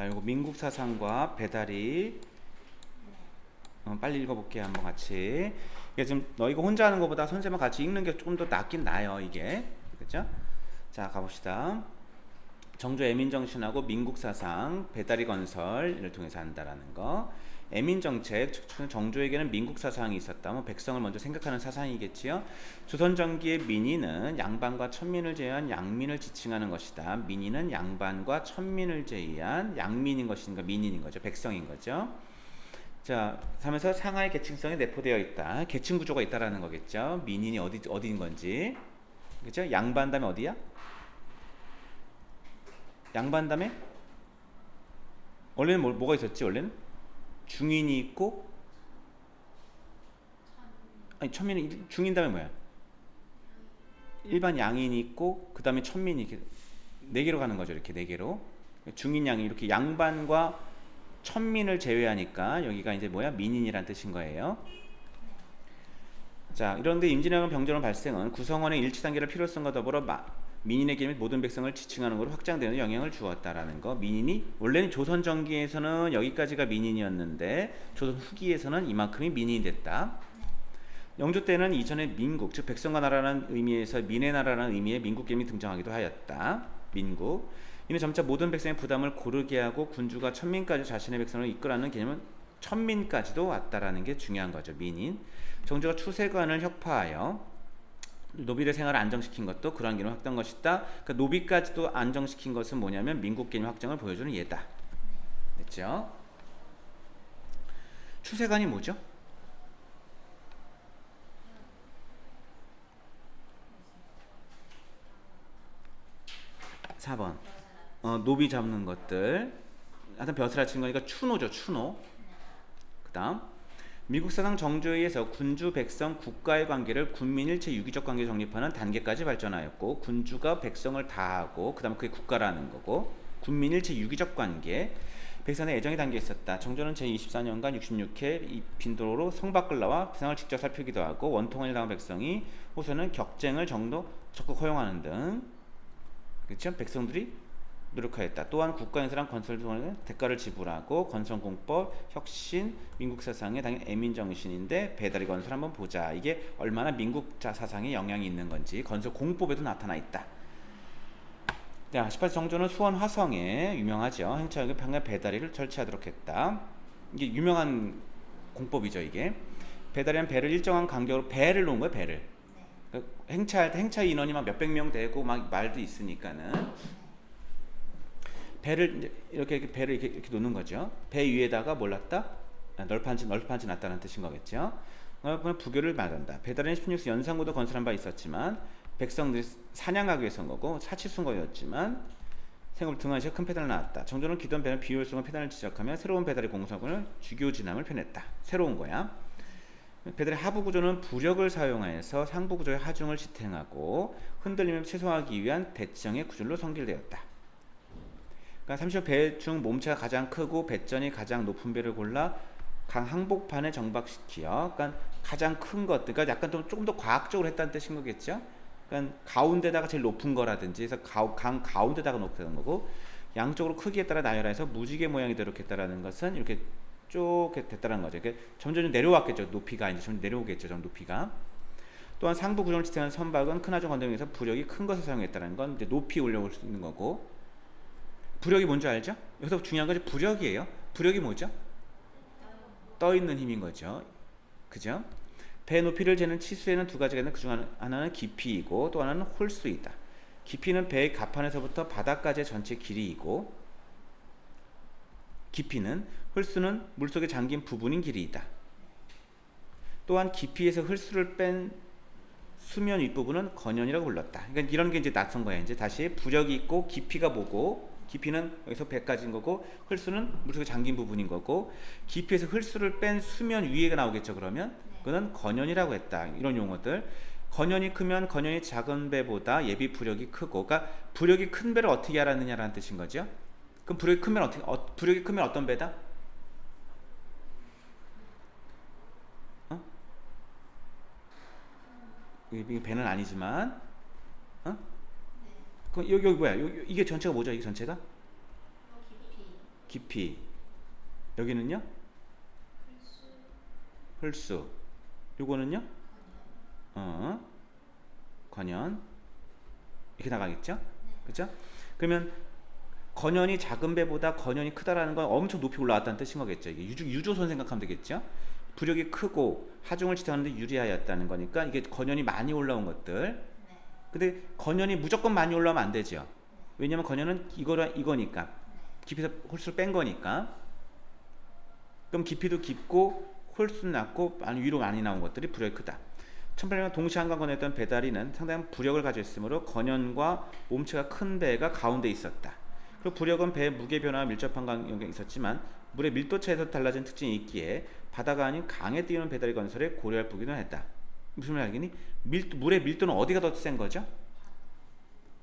자, 요거 민국 사상과 배달이 빨리 읽어볼게요. 한번 같이. 이게 지금 너희가 혼자 하는 것보다 선생님과 같이 읽는 게 조금 더 낫긴 나요. 이게 그렇죠? 자, 가봅시다. 정조 애민정신하고 민국사상, 배다리 건설을 통해서 한다라는 거. 애민정책, 정조에게는 민국사상이 있었다. 백성을 먼저 생각하는 사상이겠지요. 조선전기의 민의는 양반과 천민을 제외한 양민을 지칭하는 것이다. 민의는 양반과 천민을 제외한 양민인 것인가 민인인 거죠. 백성인 거죠. 자, 하면서 상하의 계층성이 내포되어 있다. 계층 구조가 있다라는 거겠죠. 민인이 어디인 건지. 그죠? 양반 다음에 어디야? 양반 다음에 원래는 뭐가 있었지? 원래는 중인이 있고 아니 천민은 중인 다음에 뭐야? 일반 양인이 있고 그 다음에 천민이 이렇게 네 개로 가는 거죠. 이렇게 네 개로 중인 양인 이렇게 양반과 천민을 제외하니까 여기가 이제 뭐야? 민인이란 뜻인 거예요. 자, 이런데 임진왜란 병조론 발생은 구성원의 일치 단계를 필요성과 더불어 민인에게 및 모든 백성을 지칭하는 것으로 확장되는 영향을 주었다라는 거. 민인이 원래는 조선 전기에서는 여기까지가 민인이었는데 조선 후기에서는 이만큼이 민인이 됐다. 영조 때는 이전에 민국, 즉 백성과 나라라는 의미에서 민의 나라라는 의미의 민국 개념이 등장하기도 하였다. 민국. 이는 점차 모든 백성의 부담을 고르게 하고 군주가 천민까지 자신의 백성을 이끌어가는 개념은 천민까지도 왔다라는 게 중요한 거죠. 민인. 정조가 추세관을 혁파하여 노비의 생활을 안정시킨 것도 그러한 개념을 확대한 것이다. 그러니까 노비까지도 안정시킨 것은 뭐냐면 민국 개념 확장을 보여주는 예다. 됐죠? 추세관이 뭐죠? (4번) 노비 잡는 것들. 하여튼 벼슬아 치는 거니까 추노죠. 추노. 그 다음 미국사상 정조에 의해서 군주, 백성, 국가의 관계를 군민일체 유기적 관계에 정립하는 단계까지 발전하였고 군주가 백성을 다하고 그 다음에 그게 국가라는 거고 군민일체 유기적 관계 백성의 애정이 담겨 있었다. 정조는 제24년간 66회 이 빈도로 성 밖을 나와 세상을 직접 살피기도 하고 원통을 당한 백성이 호소는 격쟁을 적극 허용하는 등 그렇죠? 백성들이 노력하였다. 또한 국가인사랑 건설동안에 대가를 지불하고 건설공법, 혁신, 민국사상의 당연 애민정신인데 배다리 건설 한번 보자. 이게 얼마나 민국자 사상에 영향이 있는 건지 건설공법에도 나타나 있다. 자, 18세 정조는 수원 화성에 유명하죠. 행차역에 평양 배다리를 설치하도록 했다. 이게 유명한 공법이죠. 이게 배다리는 배를 일정한 간격으로 배를 놓은 거예요. 배를 행차할 때 행차 인원이 막 몇백 명 되고 막 말도 있으니까는 배를 이렇게 배를 이렇게 놓는 거죠. 배 위에다가 뭘 놨다? 널판치 놨다는 뜻인 거겠죠. 부교를 말한다. 배달은 16세 연산고도 건설한 바 있었지만 백성들이 사냥하기 위해서 온 거고 사치순거였지만 생업을 등한시켜 큰 폐단을 낳았다. 정조는 기존 배는 비효율성과 폐단을 지적하며 새로운 배달의 공사군을 주교진함을 표현했다. 새로운 거야. 배달의 하부 구조는 부력을 사용하여서 상부 구조의 하중을 지탱하고 흔들림을 최소화하기 위한 대칭의 구조로 성질되었다. 그러니까 30호 배 중 몸체가 가장 크고 배전이 가장 높은 배를 골라 강 항복판에 정박시키어 그러니까 가장 큰 것들 그러니까 약간 좀 조금 더 과학적으로 했다는 뜻인 거겠죠. 그러니까 가운데다가 제일 높은 거라든지 해서 강 가운데다가 놓는 거고 양쪽으로 크기에 따라 나열해서 무지개 모양이 되도록 했다라는 것은 이렇게 쭉 됐다는 거죠. 그러니까 점점 내려왔겠죠. 높이가 이제 좀 내려오겠죠. 좀 높이가. 또한 상부 구조를 지탱하는 선박은 큰 하중 건너기에서 부력이 큰 것을 사용했다는 건 이제 높이 올려올 수 있는 거고 부력이 뭔지 알죠? 여기서 중요한 것이 부력이에요. 부력이 뭐죠? 떠 있는 힘인 거죠. 그죠? 배 높이를 재는 치수에는 두 가지가 있는데 그중 하나는 깊이이고 또 하나는 홀수이다. 깊이는 배의 갑판에서부터 바닥까지의 전체 길이이고 깊이는 홀수는 물속에 잠긴 부분인 길이이다. 또한 깊이에서 홀수를 뺀 수면 윗부분은 건연이라고 불렀다. 그러니까 이런 게 이제 낯선 거야. 이제 다시 부력이 있고 깊이가 뭐고 깊이는 여기서 배까지인 거고 홀수는 물속에 잠긴 부분인 거고 깊이에서 홀수를 뺀 수면 위에가 나오겠죠. 그러면 그거는 건연이라고 했다. 이런 용어들. 건연이 크면 건연이 작은 배보다 예비 부력이 크고 그러니까 부력이 큰 배를 어떻게 알았느냐라는 뜻인 거죠. 그럼 부력이 크면 부력이 크면 어떤 배다? 이게 배는 아니지만 그럼 여기 뭐야? 이게 전체가 뭐죠? 이게 전체가? 깊이. 여기는요? 홀수. 요거는요? 건연. 이렇게 나가겠죠? 그죠? 그러면 건연이 작은 배보다 건연이 크다라는 건 엄청 높이 올라왔다는 뜻인 거겠죠. 이게 유조선 생각하면 되겠죠. 부력이 크고 하중을 지탱하는 데 유리하였다는 거니까 이게 건연이 많이 올라온 것들. 근데 건연이 무조건 많이 올라오면 안 되죠. 왜냐면 건연은 이거니까. 깊이에서 홀수를 뺀 거니까. 그럼 깊이도 깊고 홀수는 낮고 위로 많이 나온 것들이 부력이 크다. 1800년 동시에 한강 건너했던 배다리는 상당한 부력을 가지고 있으므로 건연과 몸체가 큰 배가 가운데 있었다. 그리고 부력은 배의 무게 변화와 밀접한 영향이 있었지만 물의 밀도 차에서 달라진 특징이 있기에 바다가 아닌 강에 띄우는 배다리 건설에 고려할 부기도 했다. 무슨 말 알겠니? 물의 밀도는 어디가 더 센 거죠?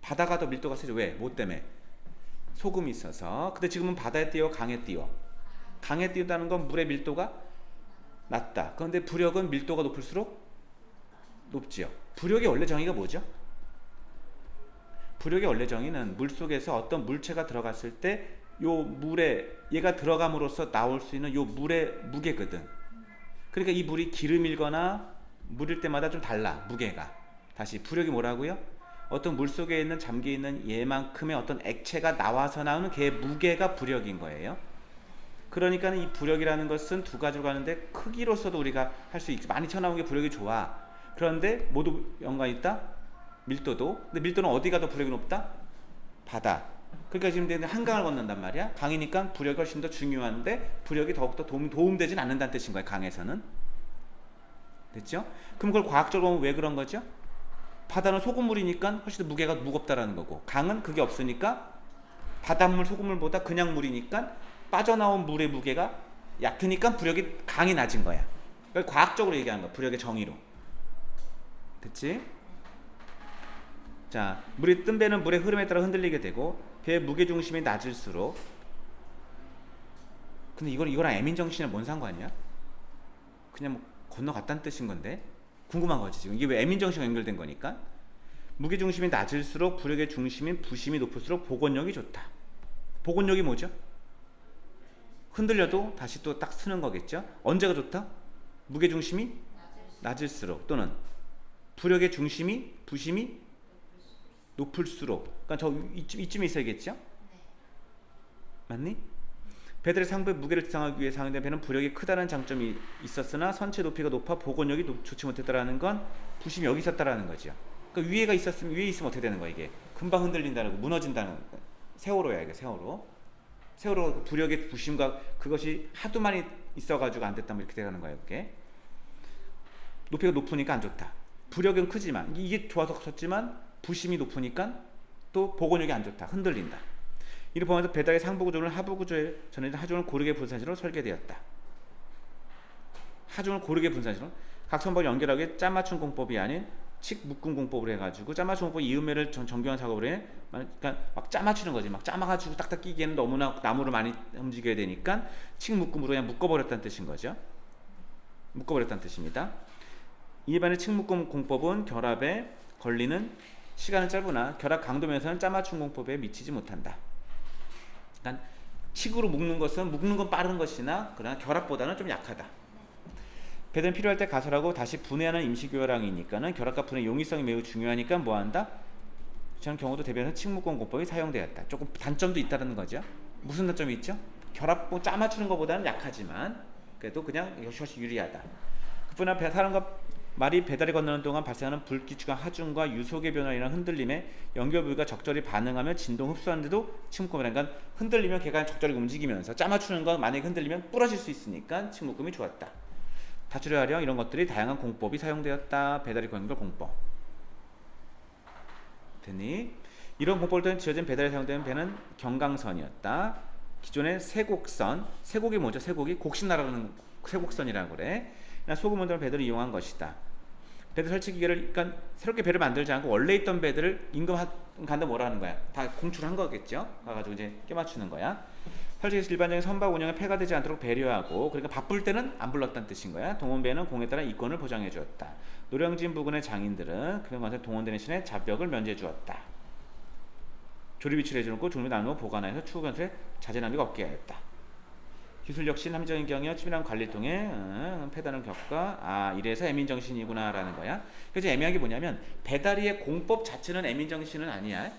바다가 더 밀도가 세죠. 왜? 뭐 때문에? 소금이 있어서. 근데 지금은 바다에 띄워 강에 띄워. 강에 띄운다는 건 물의 밀도가 낮다. 그런데 부력은 밀도가 높을수록 높지요. 부력의 원래 정의가 뭐죠? 부력의 원래 정의는 물속에서 어떤 물체가 들어갔을 때 요 물에 얘가 들어감으로써 나올 수 있는 요 물의 무게거든. 그러니까 이 물이 기름이거나 물일 때마다 좀 달라. 무게가. 다시 부력이 뭐라고요? 어떤 물속에 있는 잠겨있는 얘만큼의 어떤 액체가 나와서 나오는 걔의 무게가 부력인 거예요. 그러니까 이 부력이라는 것은 두 가지로 가는데 크기로서도 우리가 할 수 있지. 많이 튀어나온 게 부력이 좋아. 그런데 모두 연관이 있다? 밀도도. 근데 밀도는 어디가 더 부력이 높다? 바다. 그러니까 지금 한강을 건넌단 말이야. 강이니까 부력이 훨씬 더 중요한데 부력이 더욱더 도움되진 않는다는 뜻인 거야. 강에서는. 됐죠? 그럼 그걸 과학적으로 보면 왜 그런 거죠? 바다는 소금물이니까 훨씬 더 무게가 무겁다라는 거고 강은 그게 없으니까 바닷물 소금물보다 그냥 물이니까 빠져나온 물의 무게가 얕으니까 부력이 강이 낮은 거야. 그걸 과학적으로 얘기하는 거야. 부력의 정의로. 됐지? 자, 물이 뜬 배는 물의 흐름에 따라 흔들리게 되고 배의 무게중심이 낮을수록. 근데 이거랑 애민정신이랑 뭔 상관이야? 그냥 뭐 건너갔다는 뜻인 건데 궁금한 거지 지금. 이게 왜 애민정신과 연결된 거니까. 무게중심이 낮을수록 부력의 중심인 부심이 높을수록 복원력이 좋다. 복원력이 뭐죠? 흔들려도 다시 또 딱 쓰는 거겠죠. 언제가 좋다? 무게중심이 낮을수록 또는 부력의 중심이 부심이 높을수록. 그러니까 이쯤에 있어야겠죠? 맞니? 배들의 상부의 무게를 지탱하기 위해 사용된 배는 부력이 크다는 장점이 있었으나 선체 높이가 높아 복원력이 좋지 못했다라는 건 부심이 여기 있었다라는 거죠. 그러니까 위에 있으면 어떻게 되는 거야 이게? 금방 흔들린다는 거, 무너진다는 거. 세월호야 이게 세월호. 세월호 부력의 부심과 그것이 하도 많이 있어가지고 안 됐다면 이렇게 되는 거예요. 이게 높이가 높으니까 안 좋다. 부력은 크지만 이게 좋아서 컸지만 부심이 높으니까 또 복원력이 안 좋다. 흔들린다. 이를 포함해서 배달의 상부 구조는 하부 구조에 전해진 하중을 고르게 분산시로 설계되었다. 하중을 고르게 분산시로 각 선박을 연결하기 짜맞춤 공법이 아닌 칙묶음 공법으로 해가지고 짜맞춤 공법 이음매를 정교한 작업으로 해. 그러니까 막 짜맞추는 거지. 막 짜맞가지고 딱딱 끼기에는 너무나 나무를 많이 움직여야 되니까 칙묶음으로 그냥 묶어버렸다는 뜻인 거죠. 묶어버렸다는 뜻입니다. 이에 반해 칙묶음 공법은 결합에 걸리는 시간은 짧으나 결합 강도 면에서는 짜맞춤 공법에 미치지 못한다. 그러니까 칙으로 묶는 건 빠른 것이나 그러나 결합보다는 좀 약하다. 배들은 필요할 때 가설하고 다시 분해하는 임시교량이니까는 결합과 분해 용이성이 매우 중요하니까 뭐한다? 저런 경우도 대비해서 칙묶음 공법이 사용되었다. 조금 단점도 있다는 거죠. 무슨 단점이 있죠? 결합 짜 맞추는 것보다는 약하지만 그래도 그냥 훨씬 유리하다. 그뿐 아니라 사람과 말이 배다리 건너는 동안 발생하는 불규칙한 하중과 유속의 변화로 인한 흔들림에 연결부위가 적절히 반응하며 진동 흡수하는데도 칙묶음이라는 건 흔들리면 걔가 적절히 움직이면서 짜 맞추는 건 만약에 흔들리면 부러질 수 있으니까 칙묶음이 좋았다. 다출을 하려 이런 것들이 다양한 공법이 사용되었다. 배다리 연결 공법. 됐니? 이런 공법을 통해 지어진 배달에 사용되는 배는 경강선이었다. 기존의 세곡선, 세곡이 뭐죠? 세곡이 곡식나라는 세곡선이라고 그래. 소금 원자로 배들을 이용한 것이다. 배들 설치 기계를 그러니까 새롭게 배를 만들지 않고 원래 있던 배들을 임금 간다 뭐라 하는 거야? 다 공출한 거겠죠? 가가지고 이제 껴맞추는 거야. 설치기에서 일반적인 선박 운영에 폐가 되지 않도록 배려하고 그러니까 바쁠 때는 안 불렀다는 뜻인 거야. 동원배는 공에 따라 이권을 보장해 주었다. 노량진 부근의 장인들은 그런 것에 동원되는 신에 잡벽을 면제해 주었다. 조립 위치를 해주고 조립 나누고 보관해서 추후 건설에 자재 낭비가 없게 하였다. 기술 혁신 함정인 경영 치밀한 관리를 통해 폐단을 겪가 이래서 애민 정신이구나라는 거야. 그래서 애매한 게 뭐냐면 배다리의 공법 자체는 애민 정신은 아니야.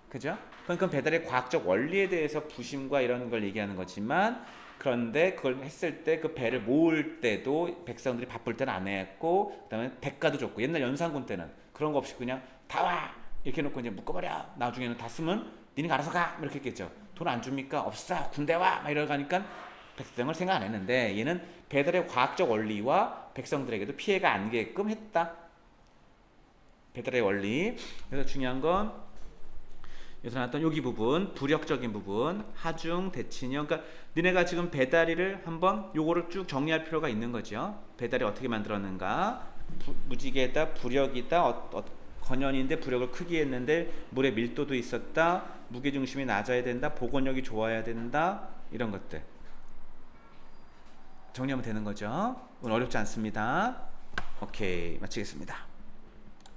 그죠? 그건 배달의 과학적 원리에 대해서 부심과 이런 걸 얘기하는 거지만 그런데 그걸 했을 때 그 배를 모을 때도 백성들이 바쁠 때는 안 했고 그다음에 대가도 줬고 옛날 연산군 때는 그런 거 없이 그냥 다 와 이렇게 해놓고 이제 묶어버려 나중에는 다 쓰면 니네가 알아서 가 이렇게 했겠죠. 돈 안 줍니까? 없어 군대 와 막 이러고 가니까 백성을 생각 안 했는데 얘는 배달의 과학적 원리와 백성들에게도 피해가 안 가게끔 했다. 배달의 원리. 그래서 중요한 건 여기서 나왔던 여기 부분, 부력적인 부분, 하중, 대칭형. 그러니까 니네가 지금 배다리를 한번 요거를 쭉 정리할 필요가 있는 거죠. 배다리 어떻게 만들었는가? 무지개다, 부력이다, 건연인데 부력을 크게 했는데 물의 밀도도 있었다. 무게 중심이 낮아야 된다. 복원력이 좋아야 된다. 이런 것들 정리하면 되는 거죠. 오늘 어렵지 않습니다. 오케이, 마치겠습니다.